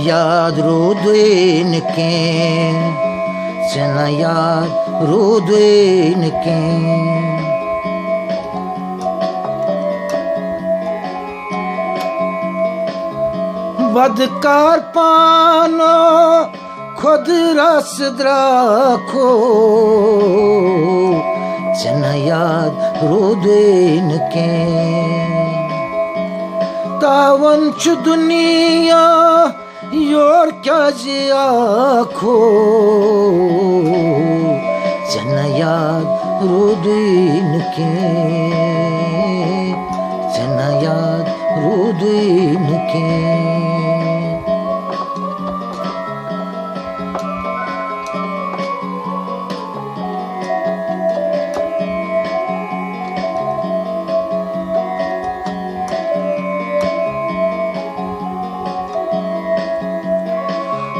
याद रूदुइन के चना याद रूदुइन के बदकार पानो खुद रस द्राखो चना याद रूदुइन के तावन च दुनिया योर क्या जिया खो चना याद रूदुइन के चना याद रूदुइन के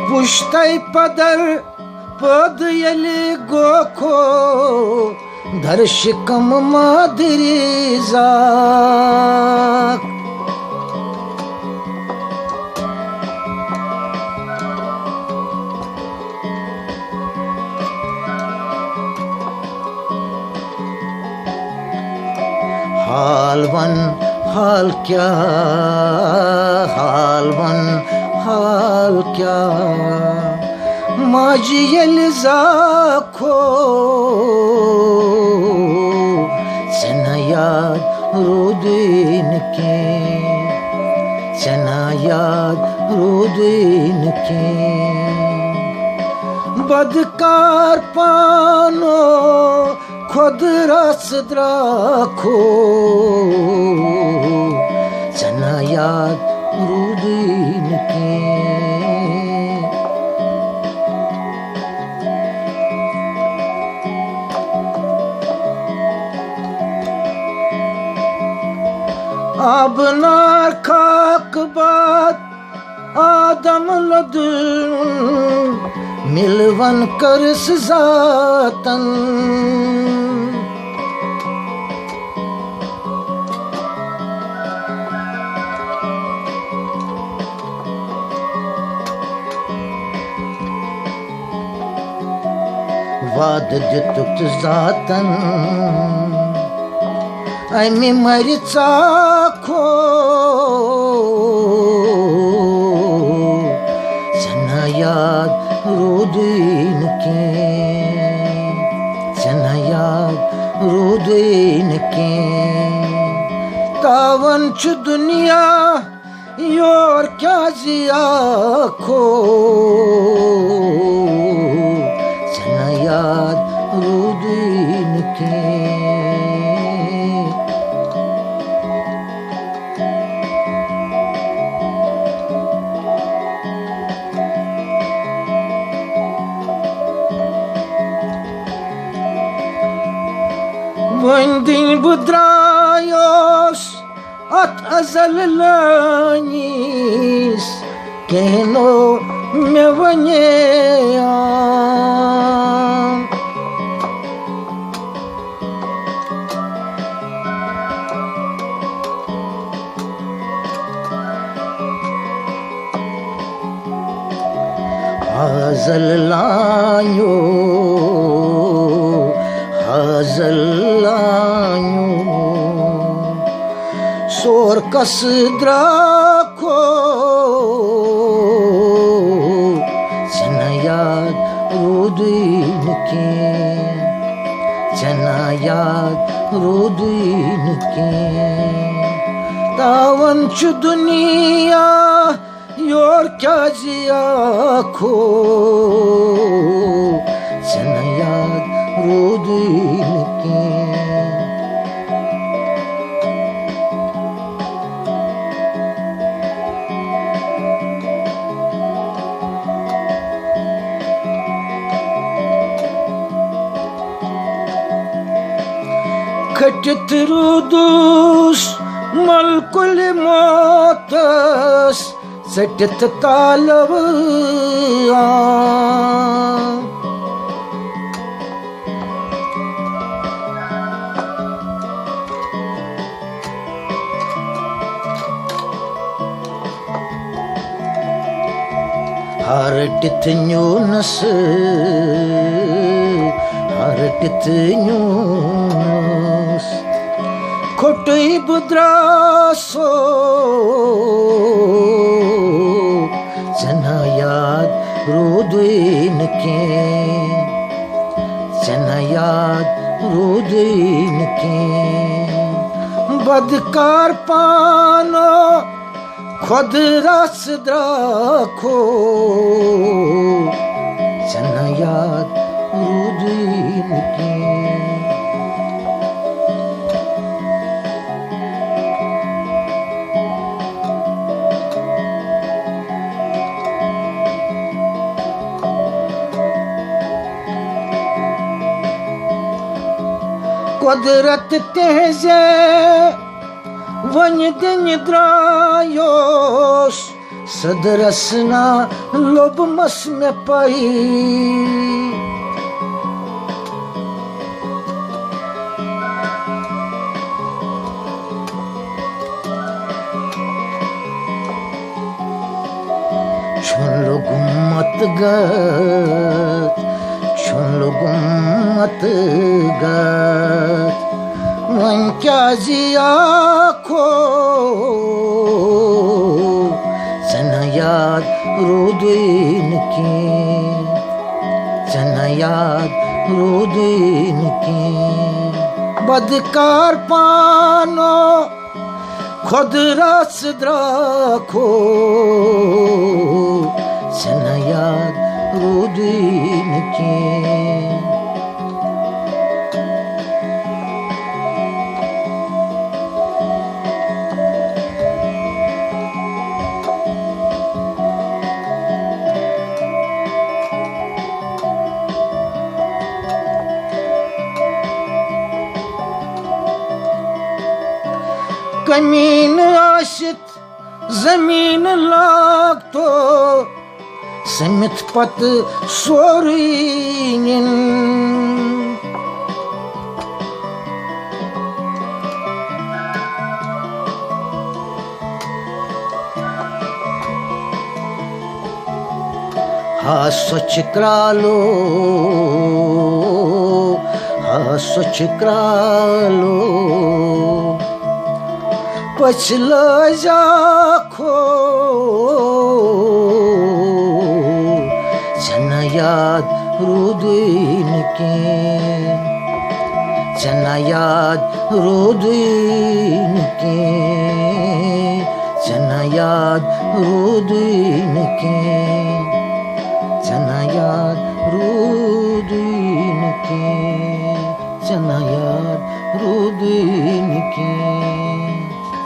पुश्तै पदर पद यले गोखो दर्शकम मादरिजा हाल वन हाल क्या हाल वन हाल क्या माजी यल्जाखो चना याद रूदुइन के चना याद रूदुइन के बदकार पानो खुद रस द्राखो चना याद रूदुइन के अब नार खाक बात आदम लद मिलवन कर जातन वाद दितुक जातन अमी मरिचा खो चना याद रूदुइन के चना याद रूदुइन के तावन च दुनिया योर क्या जिया खो चना याद रूदुइन के Winding budrayos at azal lanis keno me vanya azal lanyo hazallanyo sor kas drakho chana yaad रूदुइन के चना याद रूदुइन के तावन च दुनिया योर क्या जिया खो चना याद रूदुइन के खटित रूदुस मलकुल मोतस सटित तालव Hartit Yunus, Hartit Yunus, Kotui Budraso, Janayad Ruduin King, Janayad Ruduin King, Badkar Pano. खुद रस द्राखो चना याद रुदीन की कुदरत तेजे वन दिन द्रायोस सदरसना लोब मस में पाई छुन लो गुम्मत गत छुन लो गुम्मत गत मन क्या जिया खो चना याद रुदीन की चना याद रुदीन की बदकार पानो खुद रस द्राखो चना याद रुदीन की कमीन आशित जमीन लाग तो समित पत सोरीन हा सोच क्रालो हा सोच क्रालो पछला जाखो चना याद रुदीन के चना याद रुदीन के चना याद रुदीन के चना याद रुदीन के चना याद रुदीन के